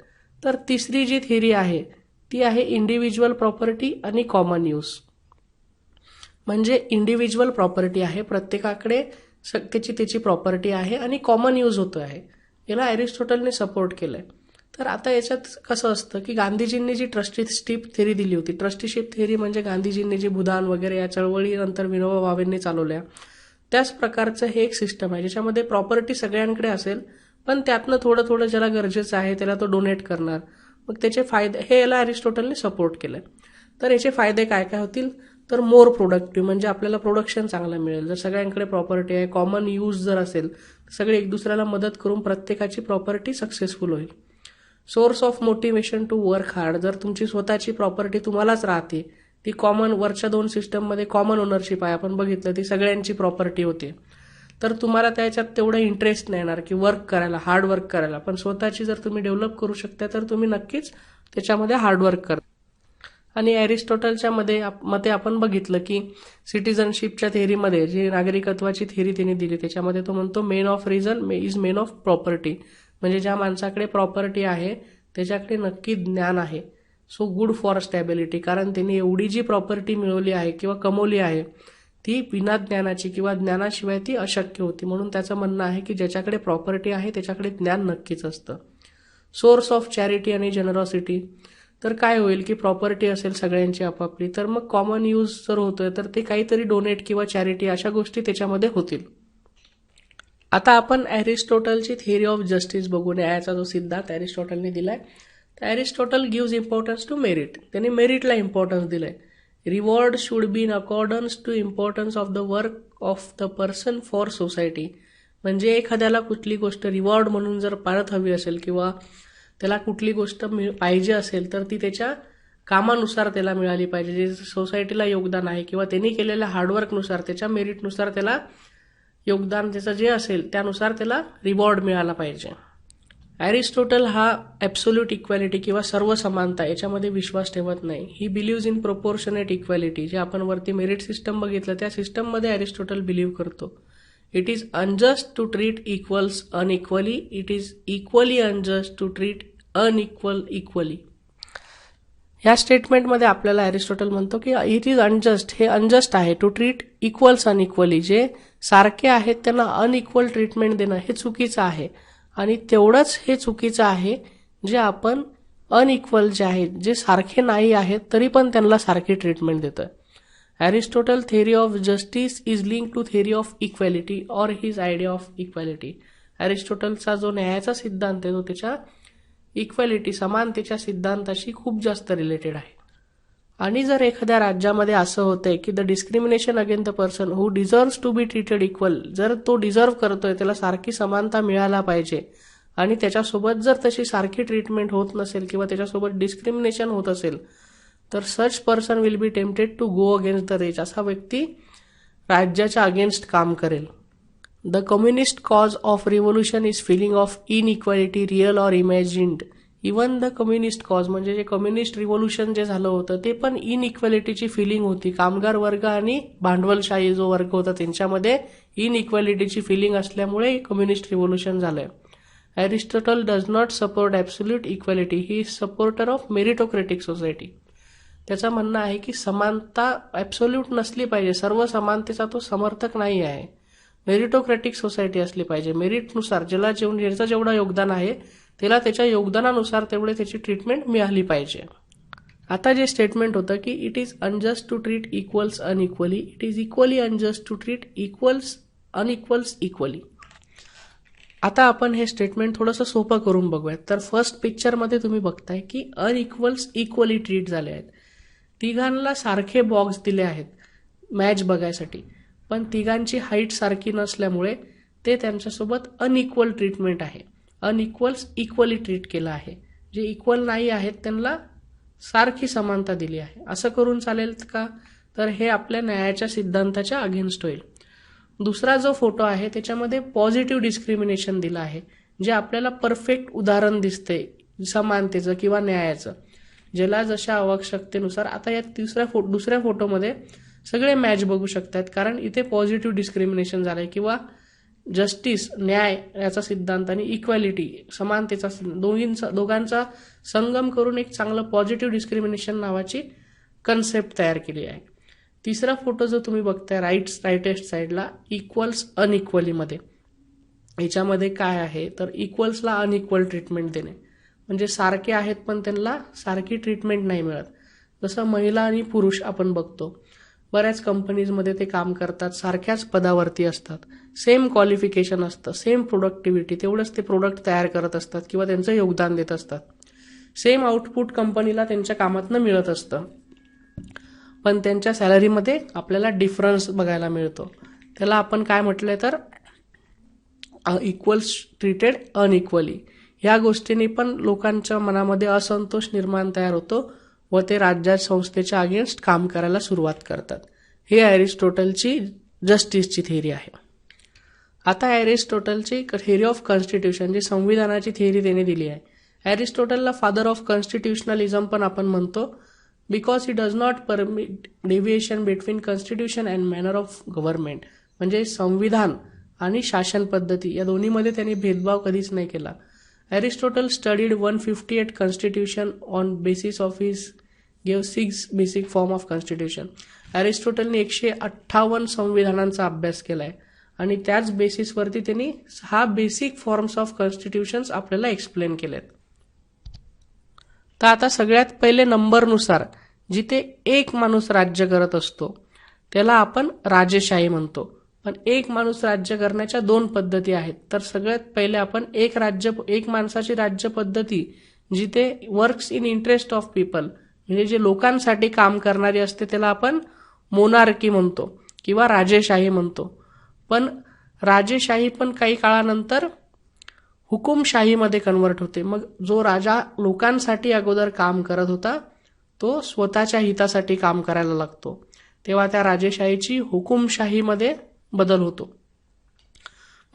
तर तिसरी जी थेअरी आहे ती आहे इंडिव्हिज्युअल प्रॉपर्टी आणि कॉमन यूज. म्हणजे इंडिव्हिज्युअल प्रॉपर्टी आहे, प्रत्येकाकडे त्याची प्रॉपर्टी आहे आणि कॉमन यूज होतो आहे. याला अरिस्टोटलने सपोर्ट केलंय. तर आता याच्यात कसं असतं की गांधीजींनी जी ट्रस्टीशिप थेअरी दिली होती, ट्रस्टीशिप थेअरी म्हणजे गांधीजींनी जी भूदान वगैरे या चळवळीनंतर विनोबा भावेंनी चालवल्या त्याच प्रकारचं हे एक सिस्टम आहे ज्याच्यामध्ये प्रॉपर्टी सगळ्यांकडे असेल पण त्यातनं थोडं थोडं ज्याला गरजेचं आहे त्याला तो डोनेट करणार. मग त्याचे फायदे हे याला अरिस्टोटलने सपोर्ट केलंय. तर याचे फायदे काय काय होतील तर मोर प्रोडक्टिव्ह, म्हणजे आपल्याला प्रोडक्शन चांगलं मिळेल. जर सगळ्यांकडे प्रॉपर्टी आहे, कॉमन यूज जर असेल तर सगळे एक दुसऱ्याला मदत करून प्रत्येकाची प्रॉपर्टी सक्सेसफुल होईल. Source of motivation to work hard, जर तुमची स्वतःची प्रॉपर्टी तुम्हालाच राहते, ती कॉमन वरच्या दोन सिस्टममध्ये कॉमन ओनरशिप आहे आपण बघितलं, ती सगळ्यांची प्रॉपर्टी होते, तर तुम्हाला त्याच्यात तेवढं इंटरेस्ट नाही येणार की वर्क करायला, हार्ड वर्क करायला. पण स्वतःची जर तुम्ही डेव्हलप करू शकता तर तुम्ही नक्कीच त्याच्यामध्ये हार्डवर्क करा. आणि अरिस्टोटलच्या मते आपण बघितलं की सिटिझनशिपच्या थेअरीमध्ये जी नागरिकत्वाची थेअरी त्यांनी दिली त्याच्यामध्ये तो म्हणतो main of reason is main of property. म्हणजे ज्या माणसाकडे प्रॉपर्टी आहे त्याच्याकडे नक्की ज्ञान आहे. सो गुड फॉर स्टॅबिलिटी, कारण त्यांनी एवढी जी प्रॉपर्टी मिळवली आहे किंवा कमवली आहे ती बिना ज्ञानाची किंवा ज्ञानाशिवाय ती अशक्य होती. म्हणून त्याचं म्हणणं आहे की ज्याच्याकडे प्रॉपर्टी आहे त्याच्याकडे ज्ञान नक्कीच असतं. सोर्स ऑफ चॅरिटी आणि जनरॉसिटी, तर काय होईल की प्रॉपर्टी असेल सगळ्यांची आपापली तर मग कॉमन यूज जर होतोय तर ते काहीतरी डोनेट किंवा चॅरिटी अशा गोष्टी त्याच्यामध्ये होतील. आता आपण अरिस्टोटलची थिअरी ऑफ जस्टिस बघू. न्यायाचा जो सिद्धांत अरिस्टोटलने दिलाय, तर Aristotle gives importance to merit. त्यांनी मेरिटला इम्पॉर्टन्स दिलाय. Reward should be in accordance to importance of the work of the person for society. म्हणजे एखाद्याला कुठली गोष्ट रिवॉर्ड म्हणून जर परत हवी असेल किंवा त्याला कुठली गोष्ट पाहिजे असेल तर ती त्याच्या कामानुसार त्याला मिळाली पाहिजे, जे सोसायटीला योगदान आहे किंवा त्यांनी केलेल्या हार्डवर्कनुसार त्याच्या मेरिटनुसार त्याला योगदान त्याचं जे असेल त्यानुसार त्याला रिवॉर्ड मिळाला पाहिजे. अरिस्टोटल हा ॲब्सोल्यूट इक्वॅलिटी किंवा सर्व समानता याच्यामध्ये विश्वास ठेवत नाही. He believes in proportionate equality. जे आपण वरती मेरिट सिस्टम बघितलं त्या सिस्टममध्ये अरिस्टोटल बिलीव्ह करतो. It is unjust to treat equals unequally. It is equally unjust to treat unequal equally. या स्टेटमेंटमध्ये आपल्याला अरिस्टोटल म्हणतो की इट इज अनजस्ट, हे अनजस्ट आहे, टू ट्रीट इक्वल्स अनइक्वली. जे सारखे आहेत त्यांना अनइक्वल ट्रीटमेंट देणं हे चुकीचं आहे. आणि तेवढंच हे चुकीचं आहे जे आपण अनइक्वल जे आहेत, जे सारखे नाही आहेत तरी पण त्यांना सारखी ट्रीटमेंट देतोय. Aristotle theory of justice is link to theory of equality or his idea of equality. अरिस्टोटलचा जो न्यायाचा सिद्धांत आहे तो त्याच्या इक्वॅलिटी समानतेच्या सिद्धांताशी खूप जास्त रिलेटेड आहे. आणि जर एखाद्या राज्यामध्ये असं होतंय की the discrimination against the person who deserves to be treated equal, जर तो डिझर्व करतोय, त्याला सारखी समानता मिळायला पाहिजे आणि त्याच्यासोबत जर तशी सारखी ट्रीटमेंट होत नसेल किंवा त्याच्यासोबत डिस्क्रिमिनेशन होत असेल तर such person will be tempted to go against the rich. असा व्यक्ती राज्याच्या अगेन्स्ट काम करेल. The communist cause of revolution is feeling of inequality real or imagined even the communist cause म्हणजे जे कम्युनिस्ट रिव्होल्युशन जे झालं होतं ते पण इनइक्वॅलिटीची फिलिंग होती. कामगार वर्ग आणि भांडवलशाही जो वर्ग होता त्यांच्यामध्ये इनइक्वॅलिटीची फिलिंग असल्यामुळे कम्युनिस्ट रिव्होल्युशन झालंय. Aristotle does not support absolute equality. He is supporter of meritocratic society. त्याचं म्हणणं आहे की समानता ॲब्सोल्यूट नसली पाहिजे, सर्व समानतेचा तो समर्थक नाही आहे. मेरिटोक्रॅटिक सोसायटी असली पाहिजे. मेरिटनुसार ज्याचं जेवढं योगदान आहे त्याला त्याच्या योगदानानुसार तेवढे त्याची ट्रीटमेंट मिळाली पाहिजे. आता जे स्टेटमेंट होतं की it is unjust to treat equals unequally, it is equally unjust to treat unequals equally. आता आपण हे स्टेटमेंट थोडंसं सोपं करून बघूयात. तर फर्स्ट पिक्चरमध्ये तुम्ही बघताय की अनइक्वल्स इक्वली ट्रीट झाले आहेत. तिघांना सारखे बॉक्स दिले आहेत मॅच बघायसाठी, पण तिघांची हाईट सारखी नसल्यामुळे ते त्यांच्यासोबत अनइक्वल ट्रीटमेंट आहे. अनइक्वल्स इक्वली ट्रीट केलं आहे. जे इक्वल नाही आहेत त्यांना सारखी समानता दिली आहे. असं करून चालेल का? तर हे आपल्या न्यायाच्या सिद्धांताच्या अगेन्स्ट होईल. दुसरा जो फोटो आहे त्याच्यामध्ये पॉझिटिव्ह डिस्क्रिमिनेशन दिलं आहे, जे आपल्याला परफेक्ट उदाहरण दिसते समानतेचं किंवा न्यायाचं, ज्याला जशा आवश्यकतेनुसार. आता या दुसऱ्या फोटोमध्ये सगळे मॅच बघू शकतात, कारण इथे पॉझिटिव्ह डिस्क्रिमिनेशन झालंय किंवा जस्टिस न्याय याचा सिद्धांत आणि इक्वॅलिटी समानतेचा दोघांचा संगम करून एक चांगलं पॉझिटिव्ह डिस्क्रिमिनेशन नावाची कन्सेप्ट तयार केली आहे. तिसरा फोटो जो तुम्ही बघताय राईटेस्ट साईडला इक्वल्स अनइक्वलीमध्ये, याच्यामध्ये काय आहे तर इक्वल्सला अनइक्वल ट्रीटमेंट देणे, म्हणजे सारखे आहेत पण त्यांना सारखी ट्रीटमेंट नाही मिळत. जसं महिला आणि पुरुष आपण बघतो, बऱ्याच कंपनीजमध्ये ते काम करतात, सारख्याच पदावरती असतात, सेम क्वालिफिकेशन असतं, सेम प्रोडक्टिव्हिटी, तेवढंच ते प्रोडक्ट तयार करत असतात किंवा त्यांचं योगदान देत असतात, सेम आउटपुट कंपनीला त्यांच्या कामातनं मिळत असतं, पण त्यांच्या सॅलरीमध्ये आपल्याला डिफरन्स बघायला मिळतो. त्याला आपण काय म्हटलंय तर इक्वल्स ट्रीटेड अनइक्वली. ह्या गोष्टींनी पण लोकांच्या मनामध्ये असंतोष निर्माण तयार होतो व ते राज्य संस्थेच्या अगेन्स्ट काम करायला सुरुवात करतात. हे अरिस्टोटलची जस्टिसची थिअरी आहे. आता अरिस्टोटलची थिअरी ऑफ कॉन्स्टिट्यूशन, जी संविधानाची थिअरी त्याने दिली आहे. अरिस्टोटलला फादर ऑफ कॉन्स्टिट्युशनलिझम पण आपण म्हणतो, because he does not permit deviation between constitution and manner of government. म्हणजे संविधान आणि शासन पद्धती या दोन्हीमध्ये त्यांनी भेदभाव कधीच नाही केला. Aristotle studied 158 constitution on basis of his give 6 basic form of constitution. अरिस्टोटलने 158 संविधानांचा अभ्यास केलाय आणि त्याच बेसिसवरती त्यांनी 6 बेसिक फॉर्म्स ऑफ कॉन्स्टिट्यूशन्स आपल्याला एक्सप्लेन केलेत. तर आता सगळ्यात पहिले नंबरनुसार जिथे एक माणूस राज्य करत असतो त्याला आपण राजेशाही म्हणतो. पण एक माणूस राज्य करण्याच्या 2 पद्धती आहेत. तर सगळ्यात पहिले आपण एक माणसाची राज्य पद्धती जिथे works in interest of people, म्हणजे जे लोकांसाठी काम करणारी असते, त्याला आपण मोनार्की म्हणतो किंवा राजेशाही म्हणतो. पण राजेशाही पण काही काळानंतर हुकुमशाहीमध्ये कन्वर्ट होते. मग जो राजा लोकांसाठी अगोदर काम करत होता तो स्वतःच्या हितासाठी काम करायला लागतो, तेव्हा त्या राजेशाहीची हुकुमशाहीमध्ये बदल होतो.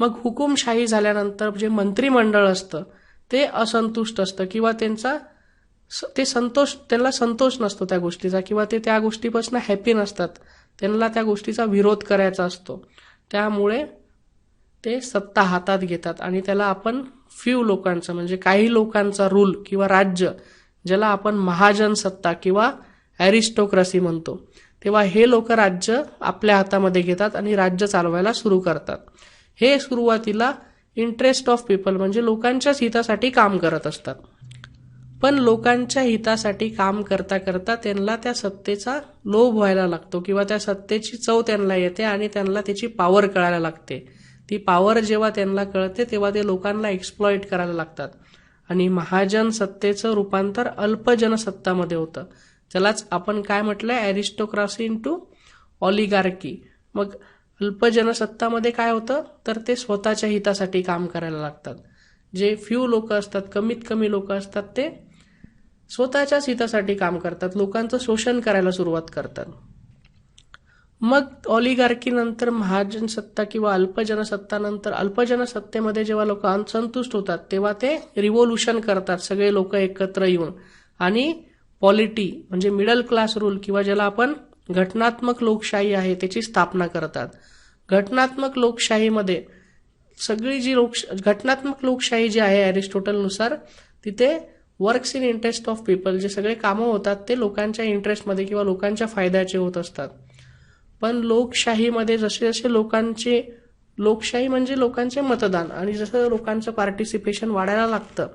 मग हुकुमशाही झाल्यानंतर जे मंत्रिमंडळ असतं ते असंतुष्ट असतं किंवा त्यांना संतोष नसतो त्या गोष्टीचा, किंवा ते त्या गोष्टीपासून हॅपी नसतात, त्यांना त्या गोष्टीचा विरोध करायचा असतो. त्यामुळे ते सत्ता हातात घेतात आणि त्याला आपण फ्यू लोकांचा म्हणजे काही लोकांचा रूल किंवा राज्य, ज्याला आपण महाजन सत्ता किंवा ॲरिस्टोक्रसी म्हणतो, तेव्हा हे लोक राज्य आपल्या हातामध्ये घेतात आणि राज्य चालवायला सुरू करतात. हे सुरुवातीला इंटरेस्ट ऑफ पीपल म्हणजे लोकांच्याच हितासाठी काम करत असतात. पण लोकांच्या हितासाठी काम करता करता त्यांना त्या सत्तेचा लोभ व्हायला लागतो किंवा त्या सत्तेची चव त्यांना येते आणि त्यांना त्याची पॉवर कळायला लागते. ती पॉवर जेव्हा त्यांना कळते तेव्हा ते लोकांना एक्सप्लॉइट करायला लागतात आणि महाजन सत्तेचं रूपांतर अल्पजन सत्तामध्ये होतं. त्यालाच आपण काय म्हटलंय, ॲरिस्टोक्रसी इंटू ऑलिगार्की. मग अल्पजन सत्तामध्ये काय होतं तर ते स्वतःच्या हितासाठी काम करायला लागतात. जे फ्यू लोक असतात, कमीत कमी लोक असतात, ते स्वतःच्याच हितासाठी काम करतात, लोकांचं शोषण करायला सुरुवात करतात. मग ऑलिगार्की नंतर महाजन सत्ता किंवा अल्पजनसत्ता नंतर अल्पजनसत्तेमध्ये जेव्हा लोक असंतुष्ट होतात तेव्हा ते रिव्होल्युशन करतात, सगळे लोक एकत्र येऊन, आणि पॉलिटी म्हणजे मिडल क्लास रूल किंवा ज्याला आपण घटनात्मक लोकशाही आहे त्याची स्थापना करतात. घटनात्मक लोकशाहीमध्ये सगळी जी घटनात्मक लोकशाही जी आहे अरिस्टॉटलनुसार, तिथे works in interest of people, जे सगळे कामं होतात ते लोकांच्या इंटरेस्टमध्ये किंवा लोकांच्या फायद्याचे होत असतात. पण लोकशाहीमध्ये जसे जसे लोकशाही म्हणजे लोकांचे मतदान, आणि जसं लोकांचं पार्टिसिपेशन वाढायला लागतं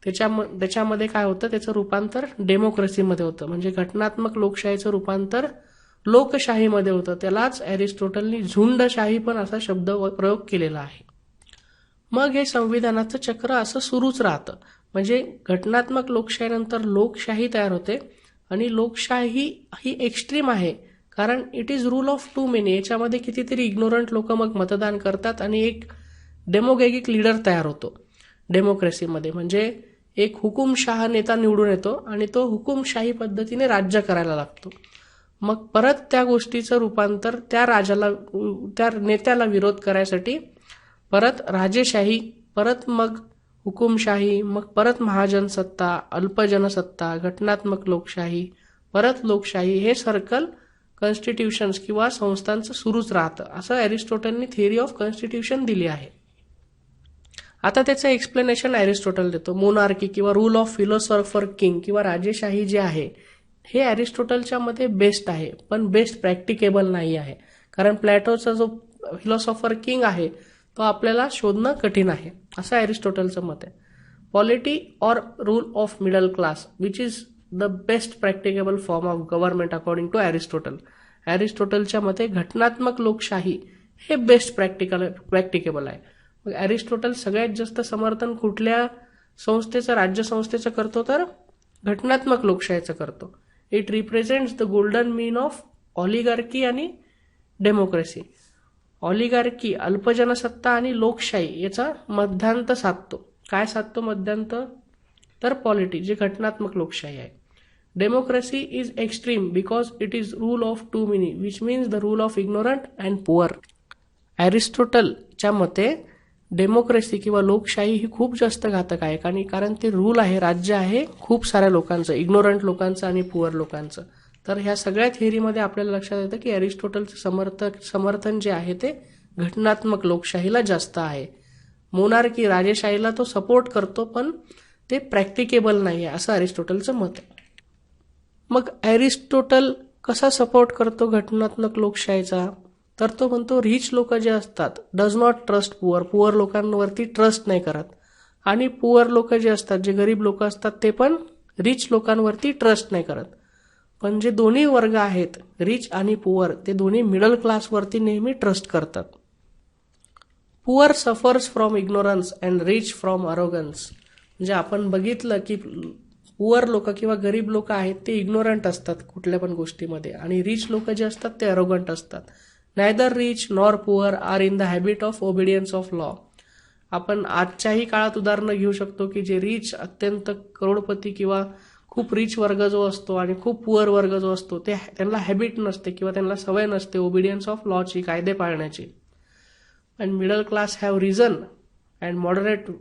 त्याच्यामध्ये काय होतं, त्याचं रूपांतर डेमोक्रेसीमध्ये होतं. म्हणजे घटनात्मक लोकशाहीचं रूपांतर लोकशाहीमध्ये होतं. त्यालाच अरिस्टॉटलनी झुंडशाही पण असा शब्द प्रयोग केलेला आहे. मग हे संविधानाचं चक्र असं सुरूच राहतं. म्हणजे घटनात्मक लोकशाहीनंतर लोकशाही तयार होते, आणि लोकशाही ही एक्स्ट्रीम आहे कारण it is rule of too many. याच्यामध्ये कितीतरी इग्नोरंट लोक मग मतदान करतात आणि एक डेमोक्रेटिक लीडर तयार होतो डेमोक्रेसीमध्ये. म्हणजे एक हुकुमशाह नेता निवडून येतो आणि तो हुकुमशाही पद्धतीने राज्य करायला लागतो. मग परत त्या गोष्टीचं रूपांतर त्या नेत्याला विरोध करायसाठी परत राजेशाही, परत मग हुकुमशाही, मग परत महाजन सत्ता, अल्पजनसत्ता, घटनात्मक लोकशाही, परत लोकशाही, हे सर्कल कॉन्स्टिट्यूशन्स किंवा संस्थांचं सुरूच राहतं. असं अरिस्टॉटलनी थिअरी ऑफ कॉन्स्टिट्यूशन दिली आहे. आता त्याचं एक्सप्लेनेशन अरिस्टॉटल देतो. मोनार्की किंवा रूल ऑफ फिलॉसॉफर किंग किंवा राजेशाही जे आहे हे अरिस्टॉटलच्या मध्ये बेस्ट आहे, पण बेस्ट प्रॅक्टिकेबल नाही आहे. कारण प्लॅटोचा जो फिलॉसॉफर किंग आहे तो आपल्याला शोधणं कठीण आहे, असं अरिस्टॉटलचं मत आहे. Polity or rule of middle class which is the best practicable form of government according to Aristotle. अरिस्टॉटलच्या मते घटनात्मक लोकशाही हे बेस्ट प्रॅक्टिकेबल आहे. मग अरिस्टॉटल सगळ्यात जास्त समर्थन कुठल्या संस्थेचं, राज्यसंस्थेचं करतो, तर घटनात्मक लोकशाहीचं करतो. It represents the golden mean of oligarchy आणि डेमोक्रेसी. ऑलिगार्की, अल्पजनसत्ता आणि लोकशाही याचा मध्यांत साधतो. काय साधतो मध्यांत? तर पॉलिटी, जे घटनात्मक लोकशाही आहे. Democracy is extreme because it is rule of too many which means the rule of ignorant and poor. अरिस्टॉटलच्या मते डेमोक्रेसी किंवा लोकशाही ही खूप जास्त घातक आहे, कारण ते रूल आहे, राज्य आहे खूप साऱ्या लोकांचं, इग्नोरंट लोकांचं आणि पुअर लोकांचं. तर ह्या सगळ्या थिअरीमध्ये आपल्याला लक्षात येतं की अरिस्टॉटलचं समर्थन जे आहे ते घटनात्मक लोकशाहीला जास्त आहे. मोनार्की, राजेशाहीला तो सपोर्ट करतो, पण ते प्रॅक्टिकेबल नाही आहे, असं अरिस्टॉटलचं मत आहे. मग अरिस्टॉटल कसा सपोर्ट करतो घटनात्मक लोकशाहीचा? तर तो म्हणतो रिच लोक जे असतात डज नॉट ट्रस्ट पुअर लोकांवरती ट्रस्ट नाही करत, आणि पुअर लोक जे असतात, जे गरीब लोक असतात, ते पण रिच लोकांवरती ट्रस्ट नाही करत. पण जे दोन्ही वर्ग आहेत, रिच आणि पुअर, ते दोन्ही मिडल क्लासवरती नेहमी ट्रस्ट करतात. Poor suffers from ignorance and rich from arrogance. म्हणजे आपण बघितलं की पुअर लोक किंवा गरीब लोक आहेत ते इग्नोरंट असतात कुठल्या पण गोष्टीमध्ये, आणि रिच लोक जे असतात ते अरोगंट असतात. Neither rich nor poor are in the habit of obedience of law. आपण आजच्याही काळात उदाहरणं घेऊ शकतो की जे रिच, अत्यंत करोडपती किंवा खूप रिच वर्ग जो असतो आणि खूप पुअर वर्ग जो असतो, ते त्यांना हॅबिट नसते किंवा त्यांना सवय नसते ओबिडियन्स ऑफ लॉची, कायदे पाळण्याची. And middle class have reason and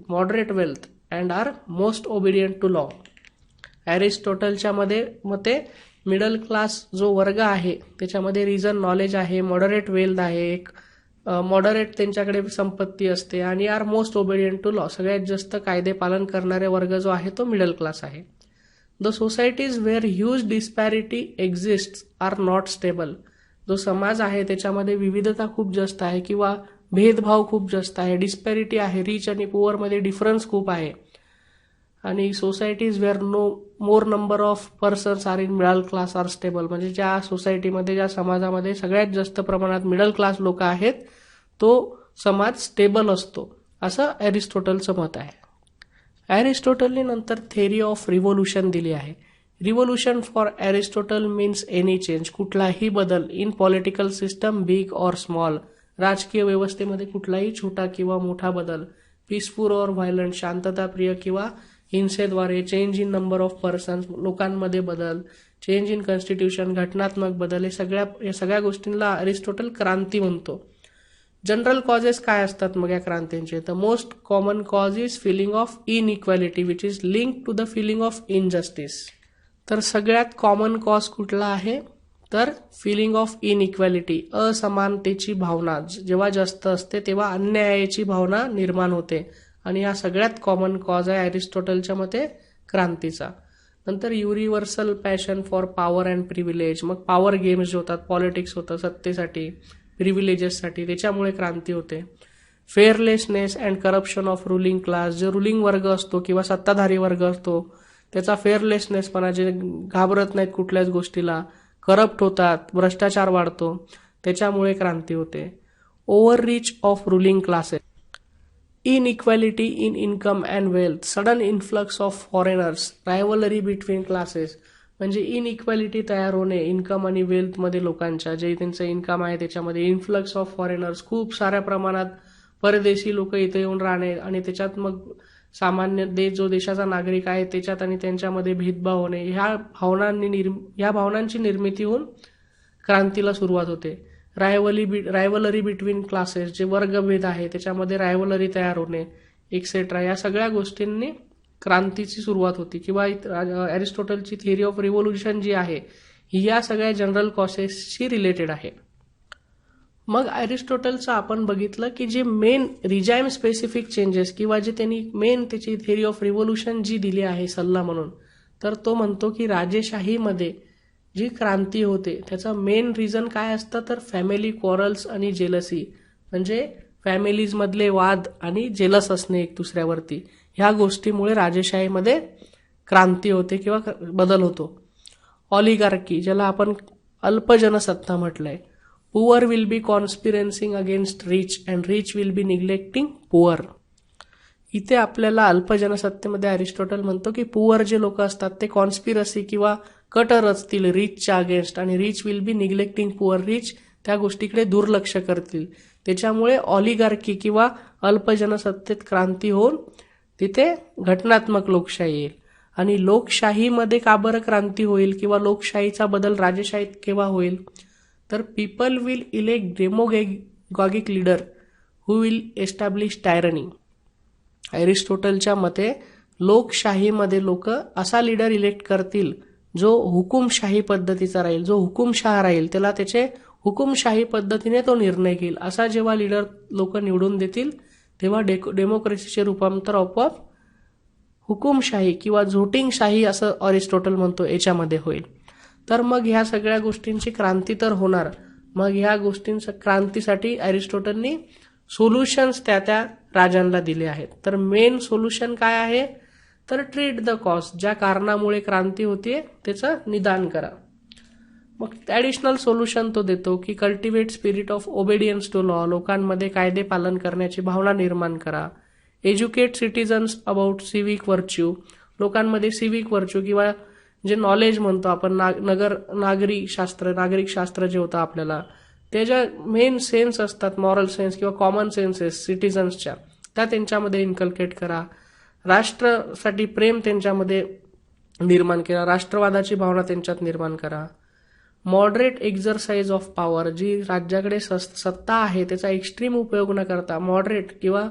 moderate wealth and are most obedient to law. अरिस्टॉटलच्या मते मिडल क्लास जो वर्ग आहे त्याच्यामध्ये रिझन, नॉलेज आहे, मॉडरेट वेल्थ आहे, एक मॉडरेट त्यांच्याकडे संपत्ती असते, आणि are most obedient to law, सगळ्यात जास्त कायदे पालन करणारे वर्ग जो आहे तो मिडल क्लास आहे. The societies where huge disparity exist are not stable. जो समाज आहे त्याच्यामध्ये विविधता खूप जास्त आहे किंवा भेदभाव खूप जास्त आहे, डिस्पॅरिटी आहे, रिच आणि पुअर मध्ये डिफरन्स खूप आहे. आणि societies where more number of persons are in middle class are stable. म्हणजे ज्या सोसायटीमध्ये, ज्या समाजामध्ये सगळ्यात जास्त प्रमाणात मिडल क्लास लोक आहेत तो समाज स्टेबल असतो, असं अरिस्टॉटलचं मत आहे. अरिस्टॉटलने नंतर थेअरी ऑफ रिव्होल्युशन दिली आहे. Revolution for Aristotle means any change, कुठलाही बदल in political system big or small. राजकीय व्यवस्थेमध्ये कुठलाही छोटा किंवा मोठा बदल. पीसफुल ऑर व्हायलंट, शांतताप्रिय किंवा हिंसेद्वारे. Change in number of persons, लोकांमध्ये बदल. चेंज इन कॉन्स्टिट्यूशन, घटनात्मक बदल, या सगळ्या गोष्टींना अरिस्टोटल क्रांती म्हणतो. जनरल कॉजेस काय असतात मग या क्रांतींचे? The most common cause is feeling of inequality which is link to the feeling of injustice. तर सगळ्यात कॉमन कॉज कुठला आहे? तर फिलिंग ऑफ इनइक्वॅलिटी, असमानतेची भावना. जेव्हा जास्त असते तेव्हा अन्यायाची भावना निर्माण होते आणि हा सगळ्यात कॉमन कॉज आहे अरिस्टोटलच्या मते क्रांतीचा. नंतर universal passion for power and privilege, मग पॉवर गेम्स जे होतात, पॉलिटिक्स होतं सत्तेसाठी, प्रिव्हिलेजेससाठी, त्याच्यामुळे क्रांती होते. Fearlessness and corruption of ruling class, जो रुलिंग वर्ग असतो किंवा सत्ताधारी वर्ग असतो त्याचा फेअरलेसनेसपणा, जे घाबरत नाहीत कुठल्याच गोष्टीला, करप्ट होतात, भ्रष्टाचार वाढतो, त्याच्यामुळे क्रांती होते. Over reach of ruling classes, inequality in income and wealth, sudden influx of foreigners, rivalry between classes, म्हणजे इनइक्वॅलिटी तयार होणे इन्कम आणि वेल्थमध्ये लोकांच्या, जे त्यांचं इन्कम आहे त्याच्यामध्ये इन्फ्लक्स ऑफ फॉरेनर्स, खूप साऱ्या प्रमाणात परदेशी लोक इथे येऊन राहणे आणि त्याच्यात मग सामान्य जो देशाचा नागरिक आहे त्याच्यात आणि त्यांच्यामध्ये भेदभाव होणे, ह्या भावनांची निर्मिती होऊन क्रांतीला सुरुवात होते. रायव्हलरी बिटवीन क्लासेस, जे वर्गभेद आहे त्याच्यामध्ये रायव्हलरी तयार होणे एक्सेट्रा, या सगळ्या गोष्टींनी क्रांतीची सुरुवात होती. किंवा अरिस्टोटलची थिअरी ऑफ रिव्होल्युशन जी आहे ही या सगळ्या जनरल कॉसेसशी रिलेटेड आहे. मग अरिस्टोटलचं आपण बघितलं की जे मेन रिजाईम स्पेसिफिक चेंजेस किंवा जे त्यांनी मेन त्याची थिअरी ऑफ रिव्होल्युशन जी दिली आहे सल्ला म्हणून, तर तो म्हणतो की राजेशाहीमध्ये जी क्रांती होते त्याचं मेन रिझन काय असतं? तर फॅमिली क्वॉरल्स आणि जेलसी, म्हणजे फॅमिलीजमधले वाद आणि जेलस असणे एक दुसऱ्यावरती, ह्या गोष्टीमुळे राजेशाहीमध्ये क्रांती होते किंवा बदल होतो. ऑलिगार्की, ज्याला आपण अल्पजनसत्ता म्हटलंय, poor will be conspiring against rich and rich will be neglecting poor. इथे आपल्याला अल्पजनसत्तेमध्ये अरिस्टोटल म्हणतो की पुअर जे लोक असतात ते कॉन्स्पिरसी किंवा कट रचतील रिचच्या अगेन्स्ट, आणि rich will be neglecting poor, rich त्या गोष्टीकडे दुर्लक्ष करतील. त्याच्यामुळे ऑलिगार्की किंवा अल्पजनसत्तेत क्रांती होऊन तिथे घटनात्मक लोकशाही येईल. आणि लोकशाहीमध्ये का बरं क्रांती होईल किंवा लोकशाहीचा बदल राजेशाहीत केव्हा होईल? तर people will elect demagogic leader who will establish tyranny. अरिस्टोटलच्या मते लोकशाहीमध्ये लोक असा लीडर इलेक्ट करतील जो हुकुमशाही पद्धतीचा राहील, जो हुकुमशाह राहील, त्याला त्याचे हुकुमशाही पद्धतीने तो निर्णय घेईल. असा जेव्हा लीडर लोक निवडून देतील तेव्हा डेमोक्रेसीचे रूपांतर आपोआप हुकुमशाही किंवा झोटिंगशाही असं अरिस्टोटल म्हणतो याच्यामध्ये होईल. तर मग ह्या सगळ्या गोष्टींची क्रांती तर होणार. मग ह्या गोष्टींच्या क्रांतीसाठी अरिस्टोटलनी सोल्युशन्स त्या राजांना दिले आहेत. तर मेन सोल्युशन काय आहे? तर ट्रीट द कॉज, ज्या कारणामुळे क्रांती होतीये त्याचं निदान करा. मग ॲडिशनल सोल्युशन तो देतो की cultivate spirit of obedience to law, लोकांमध्ये कायदे पालन करण्याची भावना निर्माण करा. Educate citizens about civic virtue, लोकांमध्ये सिव्हिक व्हर्च्यू किंवा जे नॉलेज म्हणतो आपण नागरिक शास्त्र जे होतं आपल्याला, ते ज्या मेन सेन्स असतात, मॉरल सेन्स किंवा कॉमन सेन्सेस सिटीजन्सच्या, त्या त्यांच्यामध्ये इन्कल्केट करा. राष्ट्रासाठी प्रेम त्यांच्यामध्ये निर्माण करा, राष्ट्रवादाची भावना त्यांच्यात निर्माण करा. मॉडरेट एक्झरसाइज ऑफ पॉवर, जी राज्याकडे सत्ता आहे त्याचा एक्स्ट्रीम उपयोग न करता मॉडरेट किंवा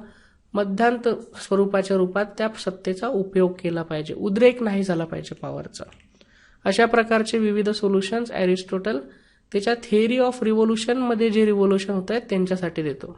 मध्यांत स्वरूपाच्या रूपात त्या सत्तेचा उपयोग केला पाहिजे, उद्रेक नाही झाला पाहिजे पॉवरचा. अशा प्रकारचे विविध सोल्युशन्स अरिस्टोटल त्याच्या थिअरी ऑफ रिव्होल्युशन मध्ये जे रिव्होल्युशन होत आहेत त्यांच्यासाठी देतो.